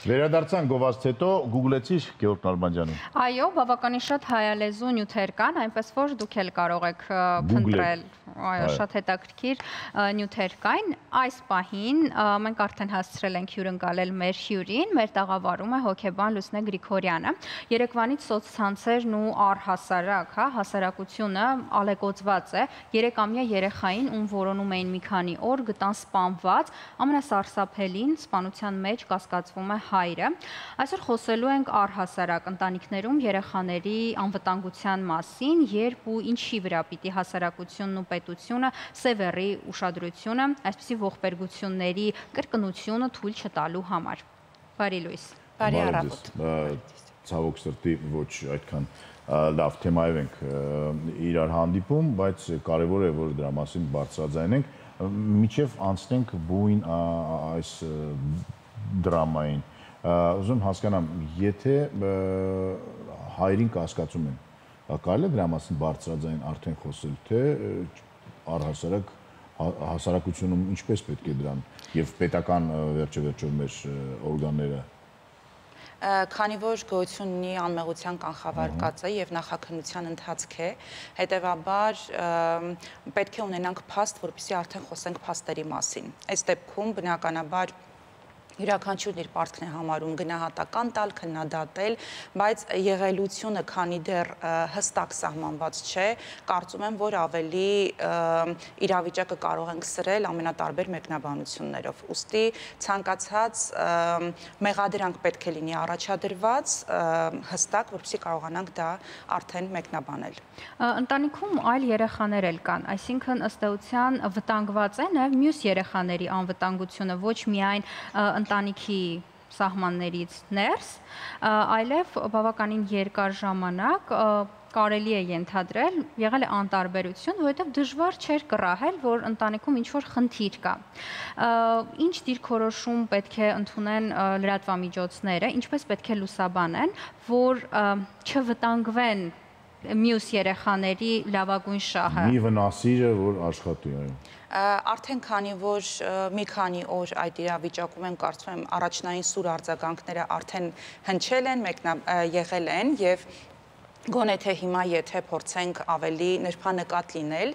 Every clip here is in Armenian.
Վերադարձան գովազդից հետո Google-եցիր Գեորգ Նալբանդյանում։ Այո, բավականին շատ հայալեզու նյութեր կան, այնպես որ դուք էլ կարող եք փնտրել, այո, շատ հետաքրքիր նյութեր կային։ Այս պահին մենք արդեն հասցրել ենք հյուրընկալել մեր հյուրին, մեր տաղավարում է հոգեբան Լուսնե Գրիգորյանը։ Երեկվանից սոցցանցերն ու առհասարակ, հասարակությունը ալեկոծված է 3-ամյա երեխային, ում որոնում էին մի քանի օր, գտան սպանված, ամենասարսափելին սպանության մեջ կասկածվում է հայրը։ Այսօր խոսելու ենք առհասարակ ընտանիքներում երեխաների անվտանգության մասին, երբ ու ինչի վրա պիտի հասարակությունն ու պետությունը սևեռի ուշադրությունը այսպիսի ողբերգությունների կրկնությունը թույլ չտալու համար։ Բարի լույս։ Բարի առավոտ։ Ցավոք սրտի ոչ այդքան լավ թեմայով ենք իրար հանդիպում, բայց կարևոր է, որ դրա մասին բարձրաձայնենք, միջև անցնենք բույն այս դրամային։ Ուզում հասկանամ, եթե հայրին կասկածում են, կարելի է դրա մասին բարձրաձայն արդեն խոսել, թե առհասարակ հասարակությունում ինչպես պետք է դրան եւ պետական վերջեվերջով մեր օրգանները։ Քանի որ գոյություն ունի անմեղության կանխավարկածը եւ նախաքննության ընթացք է, հետեւաբար պետք է ունենանք փաստ, որպեսզի արդեն խոսենք փաստերի մասին։ Այս դեպքում բնականաբար յուրաքանչյուրն իր պարտքն է համարում գնահատական տալ, քննադատել, բայց եղելությունը, քանի դեռ հստակ սահմանված չէ, կարծում եմ, որ ավելի իրավիճակը կարող ենք սրել ամենատարբեր մեկնաբանություններով։ Ուստի ցանկացած մեղադրանք պետք է լինի առաջադրված հստակ, որպեսզի կարողանանք դա արդեն մեկնաբանել։ Ընտանիքում այլ երեխաներ էլ կան, այսինքն ըստ էության վտանգված է նաև մյուս երեխաների անվտանգությունը, ոչ միայն ընտանիքի սահմաններից ներս, այլև բավականին երկար ժամանակ կարելի է ենթադրել, եղել է անտարբերություն, որովհետև դժվար չէր կռահել, որ ընտանիքում ինչ-որ խնդիր կա։ Ինչ դիրքորոշում պետք է ընդունեն լրատվամիջոցները, ինչպես պետք է լուսաբանեն, որ չվտանգվեն մյուս երեխաների լավագույն շահը։ Մի վնասիրը, որ աշխատի, այո։ Արդեն քանի որ մի քանի օր այդ իրավիճակում եմ, կարծում եմ առաջնային սուր արձագանքները արդեն հնչել են, եղել են եւ գոնե թե հիմա եթե փորձենք ավելի նրբանկատ լինել,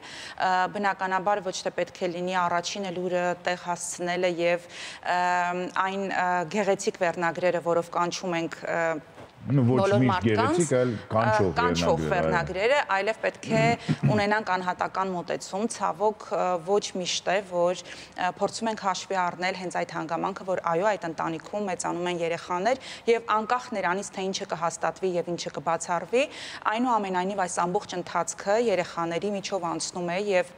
բնականաբար ոչ թե պետք է լինի առաջինը լուրը տեղ հասցնելը եւ այն գեղեցիկ վերնագրերը, որով կանչում ենք բոլոր մարդկանց կանչող վերնագրերը, այլև պետք է ունենանք անհատական մոտեցում, ցավոք ոչ միշտ է, որ փորձում ենք հաշվի առնել հենց այդ հանգամանքը, որ այո, այդ ընտանիքում մեծանում են երեխաներ եւ անկախ նրանից, թե ինչը կհաստատվի եւ ինչը կբացառվի, այնուամենայնիվ այս ամբողջ ընթացքը երեխաների միջով անցնում է եւ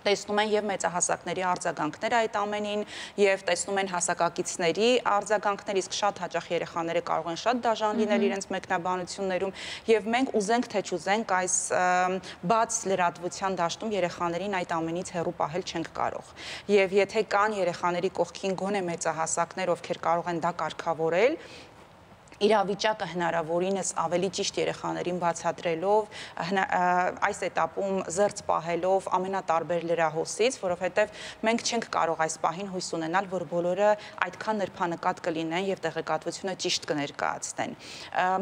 տեսնում են եւ մեծահասակների արձագանքները այդ ամենին եւ տեսնում են հասակակիցների արձագանքներ, իսկ շատ հաճախ երեխաները կարող են շատ դաժան լինել իրենց մեկնաբանություններում եւ մենք ուզենք թե չուզենք այս բաց լրատվության դաշտում երեխաներին այդ ամենից հեռու պահել չենք կարող։ Եվ եթե կան երեխաների կողքին գոնե մեծահասակներ, ովքեր կարող են դա կարգավորել, իրավիճակը հնարավորինս ավելի ճիշտ երեխաներին բացատրելով, այս էտապում զերծ պահելով ամենատարբեր լրահոսից, որովհետև մենք չենք կարող այս պահին հույս ունենալ, որ բոլորը այդքան նրբանկատ կլինեն եւ տեղեկատվությունը ճիշտ կներկայացնեն։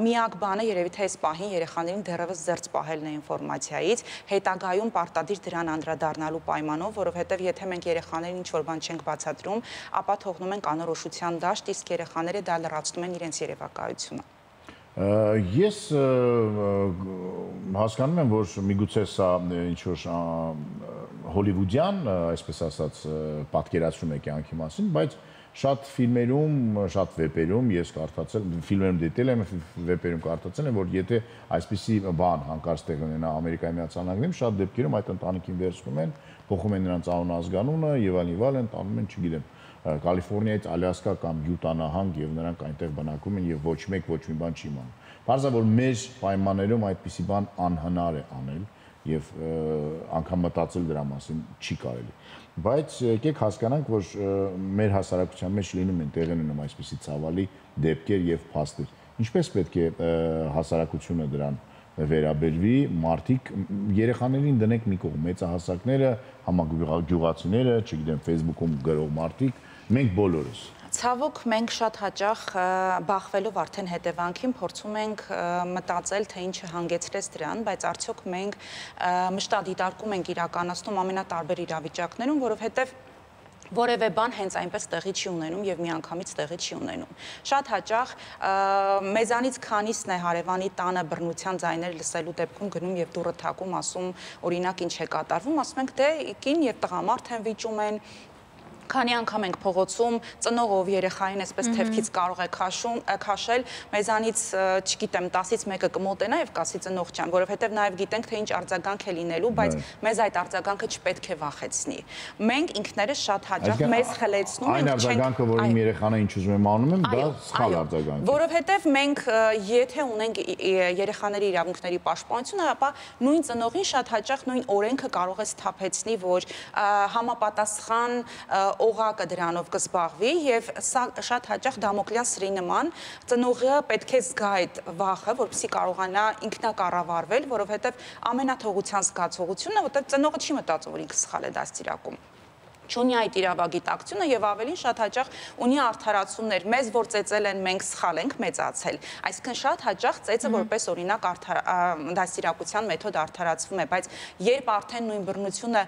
Միակ բանը երևի թե այս պահին երեխաներին դեռևս զերծ պահելն է ինֆորմացիայից, հետագայում պարտադիր դրան անդրադառնալու պայմանով, որովհետև եթե մենք երեխաներին ինչ-որ բան չենք բացատրում, ապա թողնում ենք անորոշության դաշտ, իսկ երեխաները դա լրացնում են իրենց երևակայությունը։ Ես հասկանում եմ, որ միգուցե սա ինչ-որ հոլիվուդյան, այսպես ասած, պատկերացում է կյանքի մասին, բայց շատ ֆիլմերում, շատ վեպերում ես կարդացել, ֆիլմերում դիտել եմ, վեպերում կարդացել եմ, որ եթե այսպիսի բան հանկարծ տեղ ունենա Ամերիկայի Միացյալ Նահանգներում, շատ դեպքերում այդ ընտանիքին վերցնում են, փոխում են նրանց անուն-ազգանունը եւ այլն, տանում են, չգիտեմ, Կալիֆոռնիայից Ալյասկա կամ Յուտա նահանգ եւ նրանք այնտեղ բնակվում են եւ ոչ մեկ ոչ մի բան չի իմանում։ Բարձր որ մեր պայմաններում այդպիսի բան անհնար է անել եւ անգամ մտածել դրա մասին չի կարելի։ Բայց եկեք հասկանանք, որ մեր հասարակության մեջ լինում են տեղի ունենում այսպիսի ցավալի դեպքեր եւ փաստեր։ Ինչպես պետք է հասարակությունը դրան վերաբերվի, մարդիկ երեխաներին դնենք մի կողմ, մեծահասակները, համագյուղացիները, չգիտեմ, Facebook-ում գրող մարդիկ, մենք բոլորս։ Ցավոք մենք շատ հաճախ բախվելով արդեն հետևանքին փորձում ենք մտածել, թե ինչը հանգեցրեց դրան, բայց արդյոք մենք մշտադիտարկում ենք իրականացնում ամենատարբեր իրավիճակներում, որովհետև որևէ բան հենց այնպես տեղի չի ունենում եւ միանգամից տեղի չի ունենում։ Շատ հաճախ մեզանից քանիսն է հարևանի տանը բռնության ձայներ լսելու դեպքում գնում եւ դուռը թակում, ասում օրինակ ինչ է կատարվում, ասում ենք դե կին եւ տղամարդ են վիճում են, քանի անգամ ենք փողոցում ծնողով երեխային այսպես թևքից կարող է քաշել, մեզանից, չգիտեմ, 10-ից մեկը կմոտենա եւ կասի ծնող ջան, որովհետեւ նաեւ գիտենք, թե ինչ արձագանք է լինելու, բայց մեզ այդ արձագանքը չպետք է վախեցնի։ Մենք ինքներս շատ հաճախ մեզ խլեցնում ենք, այն արձագանքը, որ իմ երեխան ինչ ուզում եմ անում եմ, դա սխալ արձագանք է։ Որովհետեւ մենք եթե ունենք երեխաների իրավունքների պաշտպանությունը, ապա նույն ծնողին շատ հաճախ նույն օրենքը կարող է սթափեցնի, որ համապատասխան օղակը դրանով կզբաղվի եւ սա շատ հաճախ դամոկլյան սրի նման ծնողը պետք է զգա այդ վախը, որպեսզի կարողանա ինքնակառավարվել, որովհետեւ ամենաթողության զգացողությունը, որտեղ ծնողը չի մտածում, որ ինքը սխալ է դաստիարակում, չունի այդ իրավագիտակցությունը եւ ավելին շատ հաճախ ունի արդարացումներ, մեզ որ ծեծել են, մենք սխալ ենք մեծացել, այսինքն շատ հաճախ ծեծը որպես օրինակ դաստիարակության մեթոդ արդարացվում է, բայց երբ արդեն նույն բռնությունը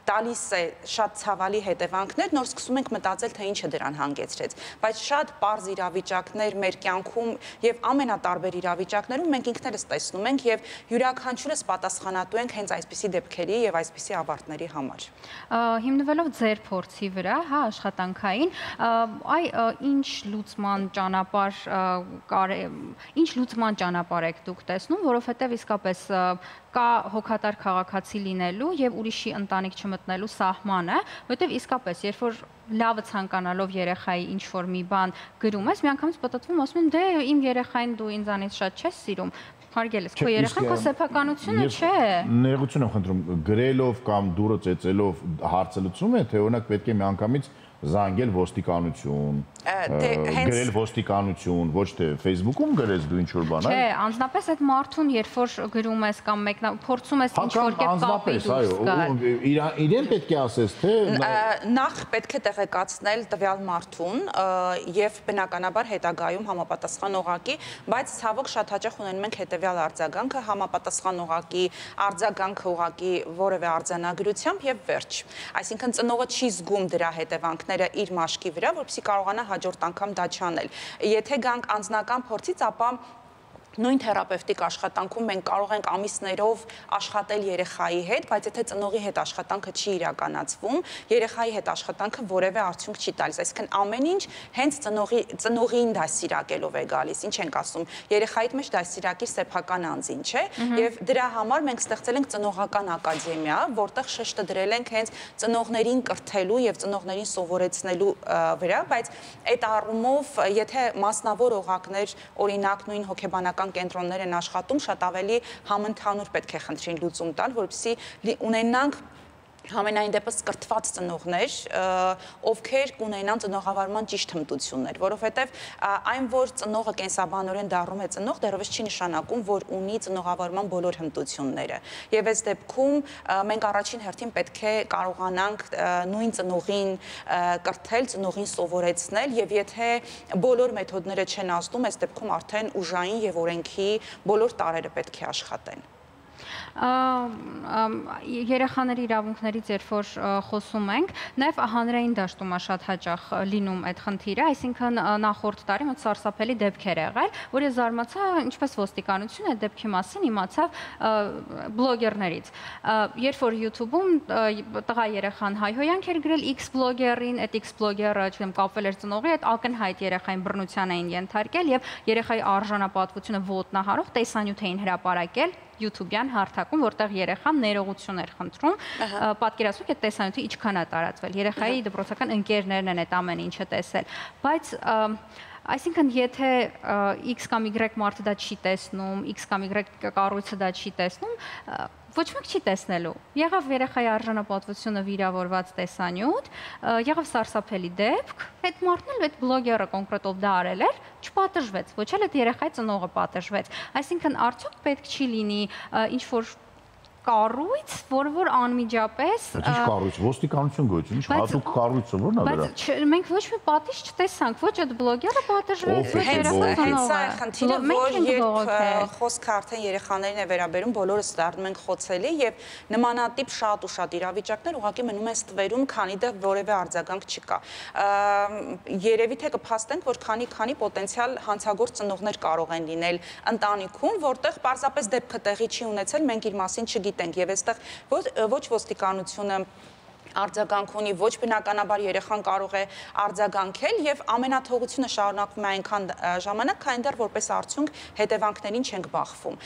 տալիս է շատ ցավալի հետևանքներ, նոր սկսում ենք մտածել, թե ինչ է դրան հանգեցրեց, բայց շատ պարզ իրավիճակներ մեր կյանքում եւ ամենատարբեր իրավիճակներում մենք ինքներս տեսնում ենք եւ յուրաքանչյուրս պատասխանատու ենք հենց այսպիսի դեպքերի եւ այսպիսի ավարտների համար։ Հիմնվելով ձեր փորձի վրա, հա, աշխատանքային, ինչ լուծման ճանապարհ եք դուք տեսնում, որովհետև իսկապես կա հոգատար քաղաքացի լինելու եւ ուրիշի ընտանիք չմտնելու սահմանը, որովհետև իսկապես երբ որ լավը ցանկանալով երեխայի ինչ որ մի բան գրում ես, միանգամից պատտվում, ասում են դե իմ երեխային դու ինձանից շատ չես սիրում, հարգելես, քո երեխան քո սեփականությունը չէ։ Ներողություն եմ խնդրում, գրելով կամ դուրը ծեծելով հարցը լուծում է, թե օրինակ պետք է միանգամից զանգել ոստիկանություն, գրել ոստիկանություն, ոչ թե Facebook-ում գրես դու ինչ-որ բան, այո։ Չէ, անձնապես այդ մարդուն երբ որ գրում ես կամ փորձում ես ինչ-որ կերպ կապի դուրս գալ։ Իրեն պետք է ասես, թե նախ պետք է տեղեկացնել տվյալ մարդուն եւ բնականաբար հետագայում համապատասխան օղակի, բայց ցավոք շատ հաճախ ունենում ենք հետեւյալ արձագանքը, համապատասխան օղակի արձագանքը օղակի որևէ արձանագրությամբ եւ վերջ։ Այսինքն ծնողը չի զգում դրա հետևանքները իր մաշկի վրա, որպեսզի կարողանա հաջորդ անգամ դա չանել։ Եթե գանք անձնական փորձից, ապա նույն թերապևտիկ աշխատանքում մենք կարող ենք ամիսներով աշխատել երեխայի հետ, բայց եթե ծնողի հետ աշխատանքը չի իրականացվում, երեխայի հետ աշխատանքը որևէ արդյունք չի տալիս, այսինքն ամեն ինչ հենց ծնողին դաստիարակելով է գալիս, ինչ ենք ասում, երեխայիդ մեջ դաստիարակիր սեփական անձին, չէ՞, եւ դրա համար մենք ստեղծել ենք ծնողական ակադեմիա, որտեղ շեշտը դրել ենք հենց ծնողներին կրթելու եւ ծնողներին սովորեցնելու վրա, բայց այդ առումով, եթե մասնավոր օղակներ, օրինակ նույն հոգեբանական կենտրոններ են աշխատում, շատ ավելի համընդհանուր պետք է խնդրին լուծում տալ, որպեսզի ունենանք համենայն դեպս կրթված ծնողներ, ովքեր կունենան ծնողավարման ճիշտ հմտություններ, որովհետև այն, որ ծնողը կենսաբանորեն դառնում է ծնող, դեռևս չի նշանակում, որ ունի ծնողավարման բոլոր հմտությունները։ Եվ այս դեպքում մենք առաջին հերթին պետք է կարողանանք նույն ծնողին կրթել, ծնողին սովորեցնել, եւ եթե բոլոր մեթոդները չեն ազդում, այս դեպքում արդեն ուժային եւ օրենքի բոլոր տարրերը պետք է աշխատեն։ Երեխաների իրավունքներից երբ որ խոսում ենք, նաև հանրային դաշտում է շատ հաճախ լինում այդ խնդիրը, այսինքն նախորդ տարի մոտ սարսափելի դեպքեր եղել, որ ես զարմացա, ինչպես ոստիկանությունը այդ դեպքի մասին իմացավ բլոգերներից։ Երբ որ YouTube-ում տղա երեխան հայհոյանք էր գրել X բլոգերին, այդ X բլոգերը, չգիտեմ, կապվել էր ծնողի հետ, ակնհայտ երեխային բռնության էին ենթարկել եւ երեխայի արժանապատվությունը ոտնահարող տեսանյութ էին հրապարակել YouTube-յան հարթակում, որտեղ երեխան ներողություն էր խնդրում, պատկերացրեք այդ տեսանյութը ինչքան է տարածվել։ Երեխայի դպրոցական ընկերներն են այդ ամեն ինչը տեսել, բայց այսինքն եթե X կամ Y մարդը դա չի տեսնում, X կամ Y կառույցը դա չի տեսնում, ոչ մեկ չի տեսնելու։ Եղավ երեխայի արժանապատվությունը վիրավորված տեսանյութ, եղավ սարսափելի դեպք, այդ մարդն էլ այդ բլոգերը կոնկրետով դա արել էր, չպատժվեց, ոչ էլ այդ երեխայի ծնողը պատժվեց։ Այսինքն արդյոք պետք չի լինի ինչ որ կառույց, որ անմիջապես Ինչ կառույց, ոստիկանություն գոյություն, ինչ հատուկ կառույցը ո՞րն է դրա։ Բայց մենք ոչ մի պատիժ չտեսանք, ոչ այդ բլոգերը պատժվեց, ոչ երեխաները։ Խնդիրը, որ երբ խոսքը արդեն երեխաներին է վերաբերում, բոլորս դառնում ենք խոցելի եւ նմանատիպ շատ ու շատ իրավիճակներ ուղղակի մնում են ստվերում, քանի դեռ որևէ արձագանք չկա։ Երևի թե կփաստենք, որ քանի պոտենցիալ հանցագործ ծնողներ կարող են լինել ընտանիքում, որտեղ պարզապես դեպքը տեղի չի ունեցել, մենք իր մասին չգիտենք եւ այստեղ ոչ ոստիկանությունը արձագանք ունի, ոչ բնականաբար երեխան կարող է արձագանքել եւ ամենաթողությունը շարունակվում է այնքան ժամանակ, քանի դեռ որպես արդյունք հետևանքներին չենք բախվում։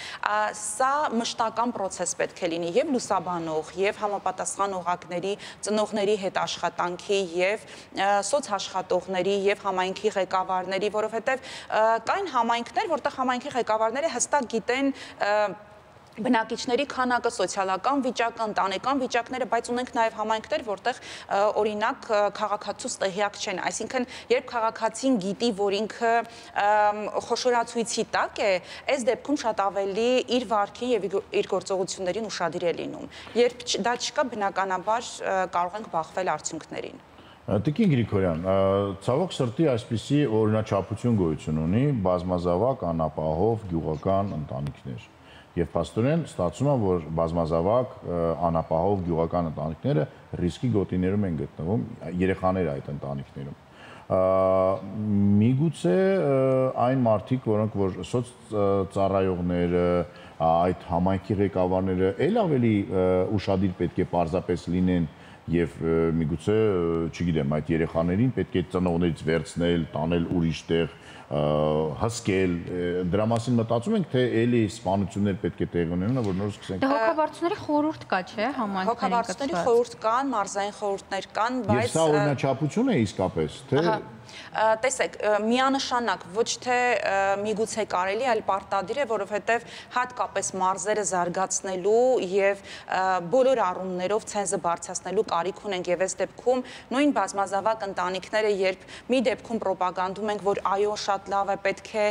Սա մշտական process պետք է լինի եւ լուսաբանող, եւ համապատասխան օղակների, ծնողների հետ աշխատանքի եւ սոցաշխատողների եւ համայնքի ղեկավարների, որովհետեւ կային համայնքներ, որտեղ համայնքի ղեկավարները հստակ գիտեն բնակիչների քանակը, սոցիալական վիճակը, ընտանեկան վիճակները, բայց ունենք նաև համայնքներ, որտեղ օրինակ քաղաքացուց տեղյակ չեն, այսինքն երբ քաղաքացին գիտի, որ ինքը խոշորացույցի տակ է, այս դեպքում շատ ավելի իր վարքին եւ իր գործողություններին ուշադիր է լինում։ Երբ դա չկա, բնականաբար կարող ենք բախվել արդյունքներին։ Տիկին Գրիգորյան, ցավոք սրտի այսպիսի օրինաչափություն գոյություն ունի բազմազավակ, անապահով, գյուղական ընտանիքներ։ Եվ փաստորեն ստացվում է, որ բազմազավակ, անապահով գյուղական ընտանիքները ռիսկի գոտիներում են գտնվում, երեխաները այդ ընտանիքներում։ Միգուցե այն մարդիկ, որոնք որ սոցծառայողները, այդ համայնքի ղեկավարները էլ ավելի ուշադիր պետք է պարզապես լինեն եւ միգուցե, չգիտեմ, այդ երեխաներին պետք է ծնողներից վերցնել, տանել ուրիշ տեղ, հսկել, դրա մասին մտածում ենք, թե էլի սպանություններ պետք է տեղի ունենան, որ նոր սկսենք։ Հոգաբարձությունների խորհուրդ կա, չէ՞, համայնքներին։ Հոգաբարձությունների խորհուրդ կան, մարզային խորհուրդներ կան, բայց Եվ սա օրինաչափություն է իսկապես, թե տեսեք, միանշանակ ոչ թե միգուցե կարելի, այլ պարտադիր է, որովհետև հատկապես մարզերը զարգացնելու եւ բոլոր առումներով ցենզը բարձրացնելու կարիք ունենք եւ այս դեպքում նույն բազմազավակ ընտանիքները, երբ մի դեպքում ռոպագանդում ենք, որ այո, շատ լավ է, պետք է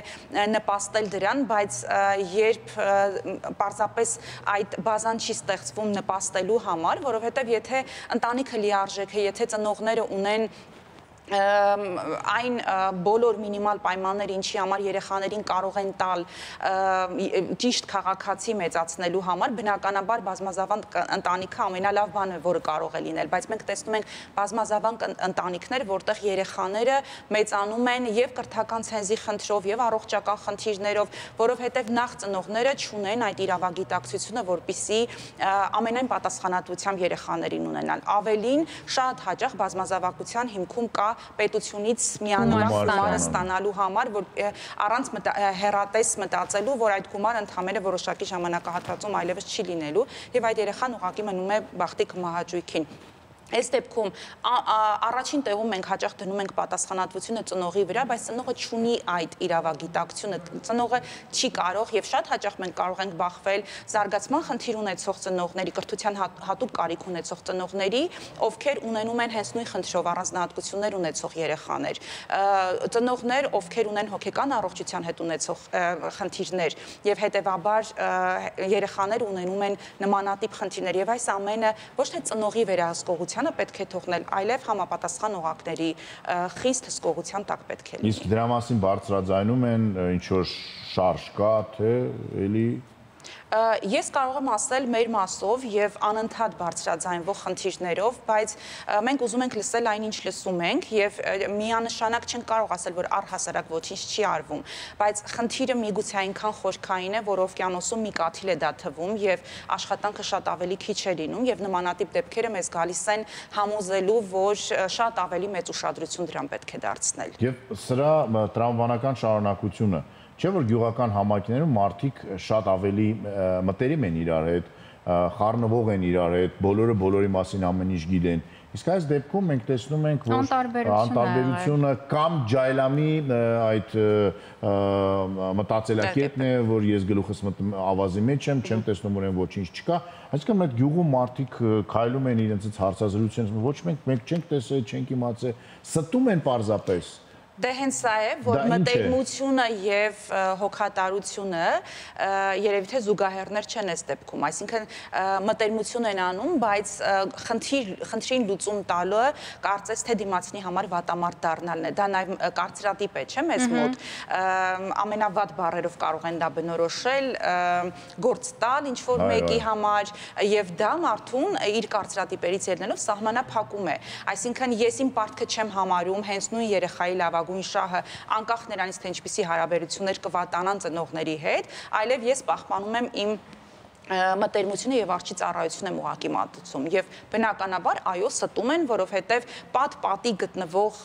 նպաստել դրան, բայց երբ պարզապես այդ բազան չի ստեղծվում նպաստելու համար, որովհետև եթե ընտանիքը լիարժեք է, եթե ծնողները ունեն այն բոլոր մինիմալ պայմաններ, ինչի համար երեխաներին կարող են տալ ճիշտ քաղաքացի մեծացնելու համար, բնականաբար բազմազավակ ընտանիքը ամենալավ բանը, որը կարող է լինել, բայց մենք տեսնում ենք բազմազավակ ընտանիքներ, որտեղ երեխաները մեծանում են եւ կրթական ցենզի խնդրով եւ առողջական խնդիրներով, որովհետեւ նախ ծնողները չունեն այդ իրավագիտակցությունը, որպիսի ամենայն պատասխանատվությամբ երեխաներին ունենան։ Ավելին, շատ հաճախ բազմազավակության հիմքում կա պետությունից միանալու գումար ստանալու համար, որ առանց հեռատես մտածելու, որ այդ գումարը ընդհանրապես որոշակի ժամանակահատվածում այլևս չի լինելու եւ այդ երեխան ուղղակի մնում է բախտի կմահաճույքին։ Այս դեպքում առաջին տեղում մենք հաճախ դնում ենք պատասխանատվությունը ծնողի վրա, բայց ծնողը չունի այդ իրավագիտակցությունը, ծնողը չի կարող եւ շատ հաճախ մենք կարող ենք բախվել զարգացման խնդիր ունեցող ծնողների, կրթության հատուկ կարիք ունեցող ծնողների, ովքեր ունենում են հենց նույն խնդրով առանձնահատկություններ ունեցող երեխաներ, ծնողներ, ովքեր ունեն հոգեկան առողջության հետ ունեցող խնդիրներ եւ հետեւաբար երեխաները ունենում են նմանատիպ խնդիրներ եւ այս ամենը ոչ թե ծնողի վերահսկողության պետք է թողնել, այլև համապատասխան օղակների խիստ հսկողության տակ պետք է լինի։ Իսկ դրա մասին բարձրաձայնում են ինչ որ շարժ կա, թե էլի Ես կարող եմ ասել մեր մասով եւ անընդհատ բարձրաձայնվող խնդիրներով, բայց մենք ուզում ենք լսել այն, ինչ լսում ենք եւ միանշանակ չենք կարող ասել, որ առհասարակ ոչինչ չի արվում, բայց խնդիրը միգուցե այնքան խորքային է, որ օվկիանոսում մի կաթիլ է դա թվում եւ աշխատանքը շատ ավելի քիչ է լինում եւ նմանատիպ դեպքերը մեզ գալիս են համոզելու, որ շատ ավելի մեծ ուշադրություն դրան պետք է դարձնել։ Եվ սրա տրամաբանական շարունակությունը Չէ՞ որ գյուղական համայնքներում մարդիկ շատ ավելի մտերիմ են իրար հետ, խառնվող են իրար հետ, բոլորը բոլորի մասին ամեն ինչ գիտեն։ Իսկ այս դեպքում մենք տեսնում ենք, որ անտարբերությունը կամ ջայլամի այդ մտածելակերպն է, որ ես գլուխս ավազի մեջ եմ, չեմ տեսնում որ ոչինչ չկա։ Այսինքն այդ գյուղում մարդիկ քայլում են իրենցից հարցազրույց են, ոչ մենք չենք տեսել, չենք իմացել, ստում են պարզապես Դե հենց սա է, որ մտերմությունը եւ հոգատարությունը երևի թե զուգահեռներ չեն այս դեպքում, այսինքն մտերմություն են անում, բայց խնդրին լուծում տալը կարծես թե դիմացնի համար վատամարդ դառնալն է։ Դա նաեւ կարծրատիպ է, չէ՞, մեզ մոտ։ Ամենավատ բառերով կարող են դա բնորոշել, գործ տալ ինչ որ մեկի համար եւ դա մարդուն իր կարծրատիպերից ելնելով սահմանափակում է։ Այսինքն ես իմ պարտքը չեմ համարում հենց նույն երեխայի լավագույն շահը անկախ նրանից թե ինչպիսի հարաբերություններ կվատանան ծնողների հետ, այլև ես պահպանում եմ իմ մտերմությունը եւ արջի ծառայություն եմ ուղակի մատուցում եւ բնականաբար այո ստում են, որովհետեւ պատի գտնվող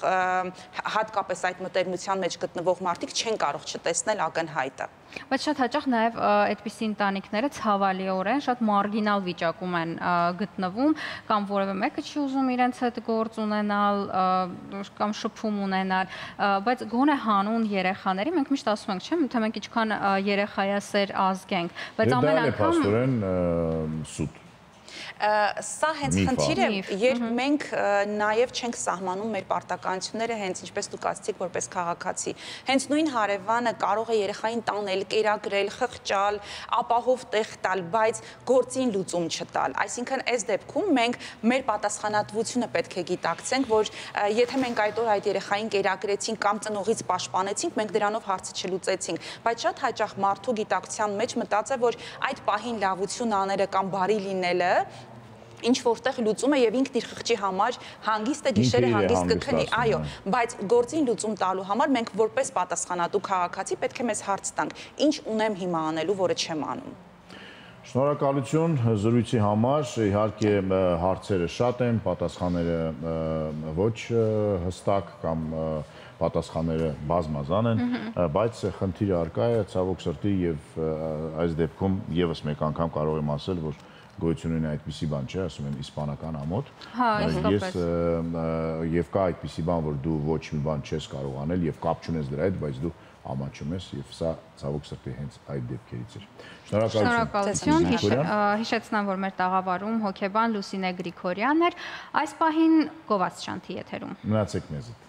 հատկապես այդ մտերմության մեջ գտնվող մարդիկ չեն կարող չտեսնել ակնհայտը։ Բայց շատ հաճախ նաև այդպիսի ընտանիքները ցավալիորեն շատ մարգինալ վիճակում են գտնվում, կամ որևէ մեկը չի ուզում իրենց հետ գործ ունենալ, կամ շփում ունենալ, բայց գոնե հանուն երեխաների մենք միշտ ասում ենք, չէ՞, թե մենք ինչքան երեխայասեր ազգ ենք, բայց ամեն անգամ սուտ Սա հենց խնդիր է, երբ մենք նաև չենք սահմանում մեր պարտականությունները, հենց ինչպես դուք ասացիք, որպես քաղաքացի։ Հենց նույն հարևանը կարող է երեխային տանել, կերակրել, խղճալ, ապահով տեղ տալ, բայց գործին լուծում չտալ։ Այսինքն այս դեպքում մենք մեր պատասխանատվությունը պետք է գիտակցենք, որ եթե մենք այդ օր այդ երեխային կերակրեցինք կամ ծնողից պաշտպանեցինք, մենք դրանով հարցը չլուծեցինք, բայց շատ հաճախ մարդու գիտակցության մեջ մտած է, որ այդ պահին լավություն անելը կամ բարի լինելը ինչ որտեղ լուծում է եւ ինքն իր խղճի համար հանգիստ է գիշերը հանգիստ կքնի, այո, բայց գործին լուծում տալու համար մենք որպես պատասխանատու քաղաքացի պետք է մեզ հարց տանք, ինչ ունեմ հիմա անելու, որը չեմ անում։ Շնորհակալություն զրույցի համար, իհարկե հարցերը շատ են, պատասխանները ոչ հստակ կամ պատասխանները բազմազան են, բայց խնդիրը առկա է, ցավոք սրտի եւ այս դեպքում եւս մեկ անգամ կարող եմ ասել, որ գոյություն ունի այդպիսի բան, չէ, ասում են իսպանական ամոթ։ Եվ կա այդպիսի բան, որ դու ոչ մի բան չես կարող անել եւ կապ չունես դրա հետ, բայց դու ամաչում ես եւ սա ցավոք սրտի հենց այդ դեպքերից էր։ Շնորհակալություն։ Հիշեցնեմ, որ մեր տաղավարում հոգեբան Լուսինե Գրիգորյանն էր, այս պահին Գովազդ Շանթի եթերում։ Մնացեք մեզ հետ։